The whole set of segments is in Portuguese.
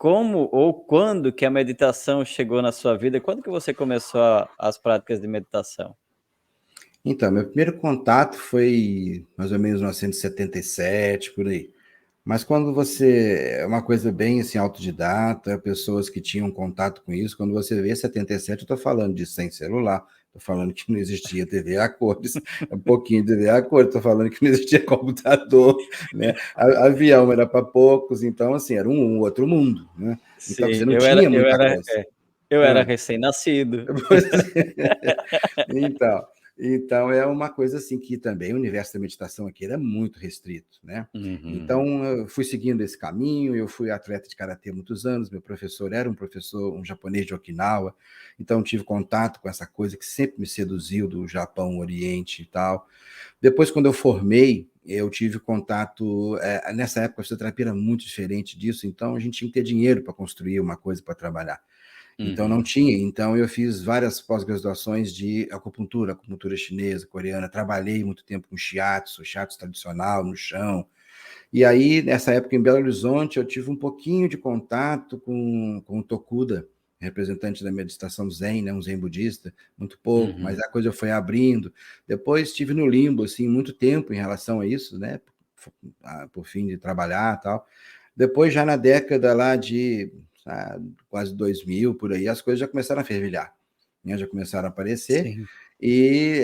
como ou quando que a meditação chegou na sua vida? Quando que você começou as práticas de meditação? Então, meu primeiro contato foi mais ou menos em 1977, por aí. Mas quando você é uma coisa bem assim autodidata, pessoas que tinham contato com isso, quando você vê 77, eu estou falando de sem celular, estou falando que não existia TV a cores, um pouquinho de TV a cores, estou falando que não existia computador, né? Avião era para poucos, então assim, era um outro mundo, né? Então Sim, você não tinha muita coisa. eu era Hã? recém-nascido. Pois é. Então, então é uma coisa assim que também o universo da meditação aqui era muito restrito, né. Uhum, Então eu fui seguindo esse caminho, eu fui atleta de karatê há muitos anos, meu professor era um professor, um japonês de Okinawa, então tive contato com essa coisa que sempre me seduziu do Japão, Oriente e tal. Depois quando eu formei, eu tive contato, nessa época a fisioterapia era muito diferente disso, então a gente tinha que ter dinheiro para construir uma coisa para trabalhar. Então não uhum. tinha, então eu fiz várias pós-graduações de acupuntura chinesa, coreana, trabalhei muito tempo com shiatsu tradicional no chão. E aí, nessa época em Belo Horizonte, eu tive um pouquinho de contato com o Tokuda, representante da meditação Zen, né, um Zen budista, muito pouco, mas Uhum. a coisa foi abrindo. Depois estive no limbo, assim, muito tempo em relação a isso, né, por fim de trabalhar e tal. Depois, já na década lá de quase 2000, por aí, as coisas já começaram a fervilhar, né? Já começaram a aparecer. Sim. E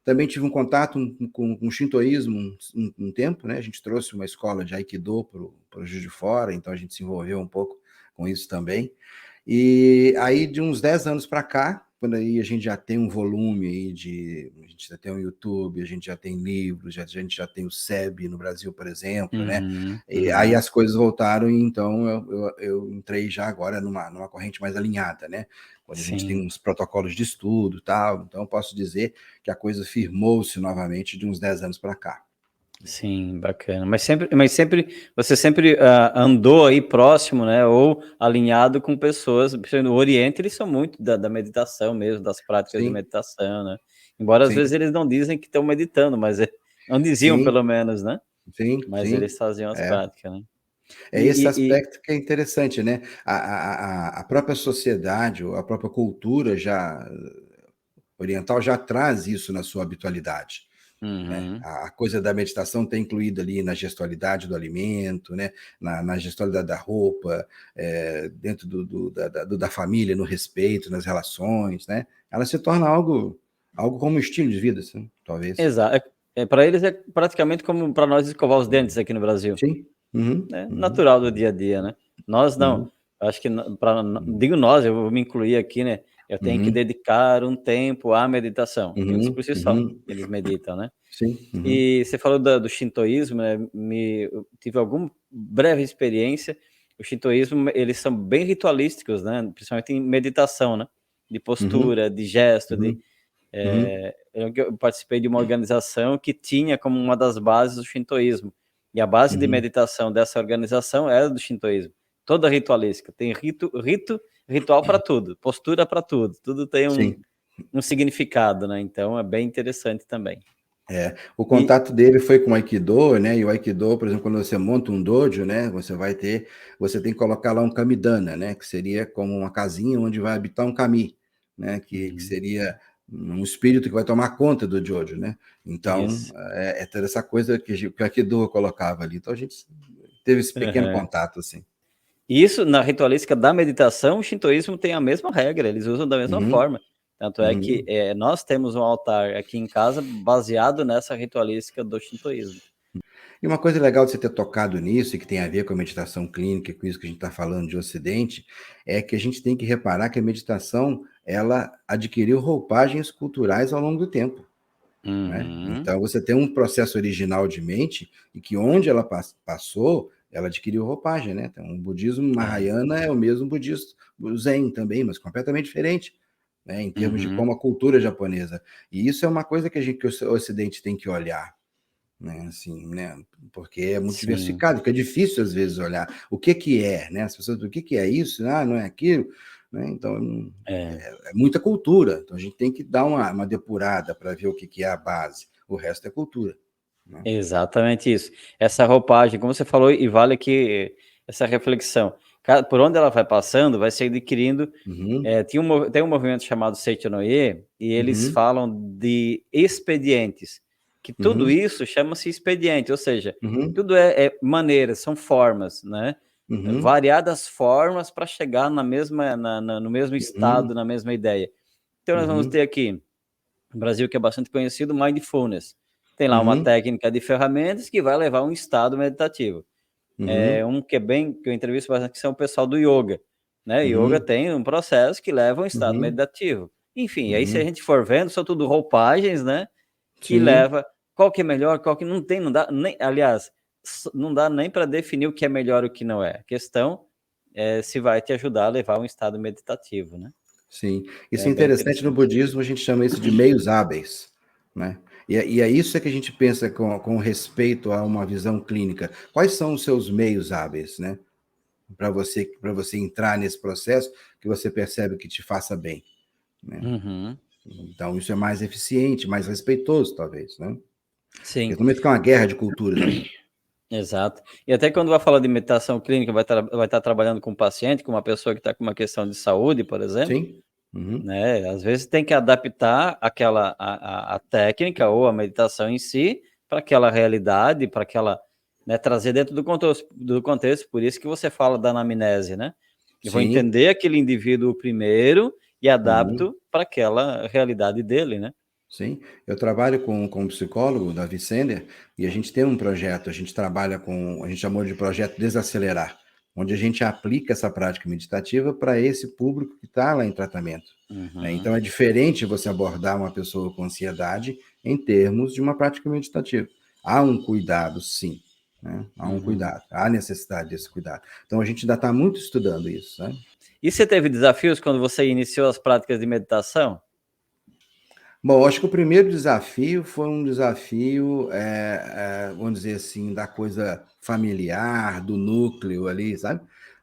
também tive um contato com o shintoísmo um tempo, né? A gente trouxe uma escola de Aikido para o Juiz de Fora, então a gente se envolveu um pouco com isso também. E aí, de uns 10 anos para cá, quando aí a gente já tem um volume aí a gente já tem o YouTube, a gente já tem livros, a gente já tem o SEB no Brasil, por exemplo, né? Uhum, E aí uhum. as coisas voltaram, e então eu entrei já agora numa corrente mais alinhada, né? Onde a gente tem Sim. uns protocolos de estudo e tal, então eu posso dizer que a coisa firmou-se novamente de uns 10 anos para cá. Sim, bacana. Você sempre andou aí próximo, né? Ou alinhado com pessoas. No Oriente, eles são muito da meditação mesmo, das práticas de Sim, meditação, né? Embora às sim, vezes eles não dizem que estão meditando, mas não diziam sim, pelo menos, né? sim, Mas sim. eles faziam as É. práticas, né? É esse E aspecto que é interessante, né? A própria sociedade, ou a própria cultura já oriental já traz isso na sua habitualidade, né? uhum, A coisa da meditação está incluída ali na gestualidade do alimento, né? Na gestualidade da roupa, dentro da família, no respeito, nas relações, né? Ela se torna algo como um estilo de vida, assim, talvez. exato. Para eles é praticamente como para nós escovar os dentes aqui no Brasil. Sim. Uhum, É uhum, natural do dia a dia, né. Nós não, uhum, acho que uhum, digo nós, eu vou me incluir aqui, né, eu tenho que uhum, dedicar um tempo à meditação, eles por uhum, si só, uhum. eles meditam, né. Sim. Uhum, E você falou do shintoísmo, né, eu tive alguma breve experiência, o shintoísmo eles são bem ritualísticos, né, principalmente em meditação, né, de uhum, postura, de gesto, de uhum, uhum, eu participei de uma organização que tinha como uma das bases o shintoísmo, e a base de uhum. meditação dessa organização era do shintoísmo, toda ritualística, tem ritual para tudo, postura para tudo, tudo tem Sim. um significado, né, então é bem interessante também. O E contato dele foi com o Aikido, né? E o Aikido, por exemplo, quando você monta um dojo, né? Você tem que colocar lá um kamidana, né? Que seria como uma casinha onde vai habitar um kami, né? Que uhum, seria um espírito que vai tomar conta do dojo, né? Então, isso. é toda essa coisa que o Aikido colocava ali. Então, a gente teve esse pequeno Aham. contato, assim. E isso na ritualística da meditação, o shintoísmo tem a mesma regra, eles usam da mesma Uhum, forma. Tanto é que, uhum. nós temos um altar aqui em casa baseado nessa ritualística do shintoísmo. E uma coisa legal de você ter tocado nisso, e que tem a ver com a meditação clínica, com isso que a gente está falando de Ocidente, é que a gente tem que reparar que a meditação, ela adquiriu roupagens culturais ao longo do tempo, né? Uhum. Então, você tem um processo original de mente, e que onde ela passou, ela adquiriu roupagem, né? Então, o budismo É. Mahayana é o mesmo budismo o Zen também, mas completamente diferente, né? Em termos de Uhum. como a cultura japonesa. E isso é uma coisa que o Ocidente tem que olhar, né, assim, né, porque é muito Sim. diversificado, fica difícil às vezes olhar o que que é, né, as pessoas, o que que é isso? Ah, não é aquilo, né, então É. é muita cultura, então a gente tem que dar uma depurada para ver o que que é a base, o resto é cultura, né. Exatamente isso. Essa roupagem, como você falou, e vale aqui essa reflexão. por onde ela vai passando, vai se adquirindo. Uhum, Tem um movimento chamado Seitonoye, e eles uhum, falam de expedientes, que tudo uhum, isso chama-se expediente, ou seja, uhum, tudo é maneiras, são formas, né? uhum, Variadas formas para chegar no mesmo uhum, estado, na mesma ideia. Então, nós vamos uhum, ter aqui, no Brasil, que é bastante conhecido, Mindfulness. Tem lá uma uhum, técnica de ferramentas que vai levar a um estado meditativo. uhum, Um que é bem, que eu entrevisto bastante, que são o pessoal do yoga, né? Yoga uhum, tem um processo que leva a um estado uhum, meditativo. Enfim, aí se a uhum. gente for vendo, são tudo roupagens, né? Que Sim, leva qual que é melhor, qual que não tem, não dá nem, aliás, não dá nem para definir o que é melhor e o que não é. A questão é se vai te ajudar a levar a um estado meditativo, né? sim. Então Isso é é bem interessante no interessante. budismo, a gente chama isso de meios hábeis, né? E é isso que a gente pensa com respeito a uma visão clínica. Quais são os seus meios hábeis, né? Para você entrar nesse processo que você percebe que te faça bem, né? Uhum. Então, isso é mais eficiente, mais respeitoso, talvez, né? Porque Sim, no momento que é uma guerra de culturas aí. exato. E até quando vai falar de meditação clínica, vai estar trabalhando com um paciente, com uma pessoa que está com uma questão de saúde, por exemplo, Sim? Uhum. né? Às vezes tem que adaptar a técnica ou a meditação em si para aquela realidade, para aquela, né, trazer dentro do contexto. Por isso que você fala da anamnese, né? Eu vou Sim. entender aquele indivíduo primeiro e Uhum. adapto para aquela realidade dele, né? Sim, eu trabalho com um psicólogo, Davi Sender, e a gente tem um projeto, a gente trabalha com, a gente chamou de projeto Desacelerar, onde a gente aplica essa prática meditativa para esse público que está lá em tratamento, né? Uhum, Então é diferente você abordar uma pessoa com ansiedade em termos de uma prática meditativa. Há um cuidado, sim, né? Há um uhum. cuidado, há necessidade desse cuidado. Então a gente ainda está muito estudando isso, né? E você teve desafios quando você iniciou as práticas de meditação? Bom, acho que o primeiro desafio foi um desafio, vamos dizer assim, da coisa familiar, do núcleo ali, sabe?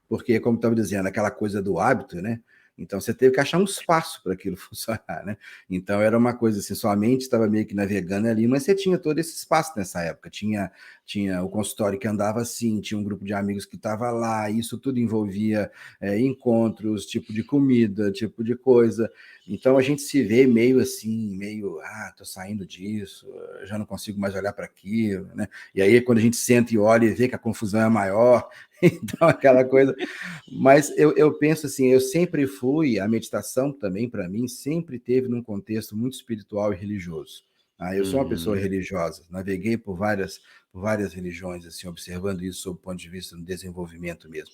Porque, como estava dizendo, aquela coisa do hábito, né? Então você teve que achar um espaço para aquilo funcionar, né? Então era uma coisa assim, sua mente estava meio que navegando ali, mas você tinha todo esse espaço nessa época. Tinha o consultório que andava assim, tinha um grupo de amigos que estava lá, isso tudo envolvia encontros, tipo de comida, tipo de coisa. Então a gente se vê meio assim, meio, tô saindo disso, já não consigo mais olhar para aquilo, né? E aí quando a gente senta e olha e vê que a confusão é maior, então aquela coisa. Mas eu penso assim, eu sempre fui, a meditação também para mim sempre teve num contexto muito espiritual e religioso. Eu sou uma pessoa Uhum, religiosa, naveguei por várias religiões, assim, observando isso sob o ponto de vista do desenvolvimento mesmo.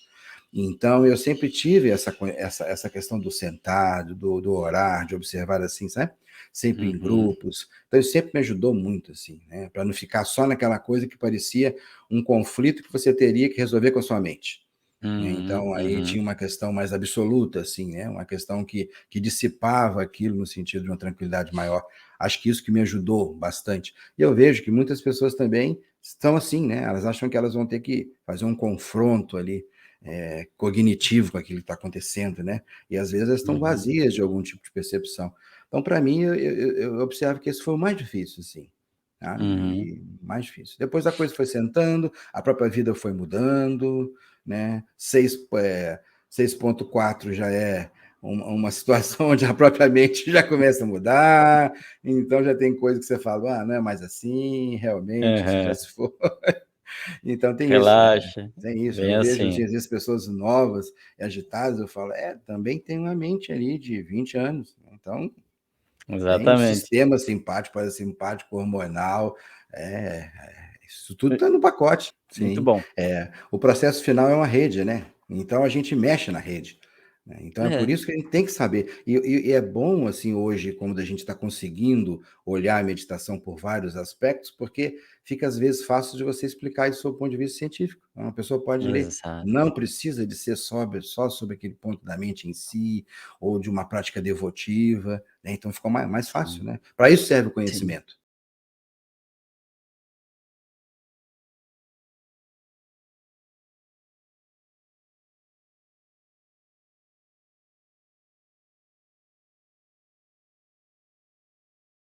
Então, eu sempre tive essa questão do sentar, do orar, de observar assim, sabe? Sempre em uhum, grupos. Então, isso sempre me ajudou muito, assim, né? Para não ficar só naquela coisa que parecia um conflito que você teria que resolver com a sua mente, né? uhum, Então, aí uhum, tinha uma questão mais absoluta, assim, né? Uma questão que dissipava aquilo no sentido de uma tranquilidade maior. Acho que isso que me ajudou bastante. E eu vejo que muitas pessoas também estão assim, né? Elas acham que elas vão ter que fazer um confronto ali, cognitivo com aquilo que está acontecendo, né? E às vezes elas estão uhum, vazias de algum tipo de percepção. Então, para mim, eu observo que esse foi o mais difícil, assim, tá? uhum. E mais difícil. Depois a coisa foi sentando, a própria vida foi mudando, né? 6,4 já é uma situação onde a própria mente já começa a mudar, então já tem coisa que você fala, não é mais assim, realmente, isso já Aham. se foi. Então tem isso, né? Relaxa, Tem isso. bem Eu vejo, assim, assim. às vezes, pessoas novas e agitadas, eu falo, também tem uma mente ali de 20 anos. Então, tem o Exatamente. sistema simpático, parasimpático, hormonal, isso tudo está no pacote. Muito Sim. bom. O processo final é uma rede, né? Então a gente mexe na rede, né? Então é por É, isso que a gente tem que saber. E é bom, assim, hoje, como a gente está conseguindo olhar a meditação por vários aspectos, porque fica às vezes fácil de você explicar isso do ponto de vista científico. Uma pessoa pode ler. exato. Não precisa de ser só sobre aquele ponto da mente em si, ou de uma prática devotiva, né? Então ficou mais fácil, Sim, né? Para isso serve o sim. conhecimento.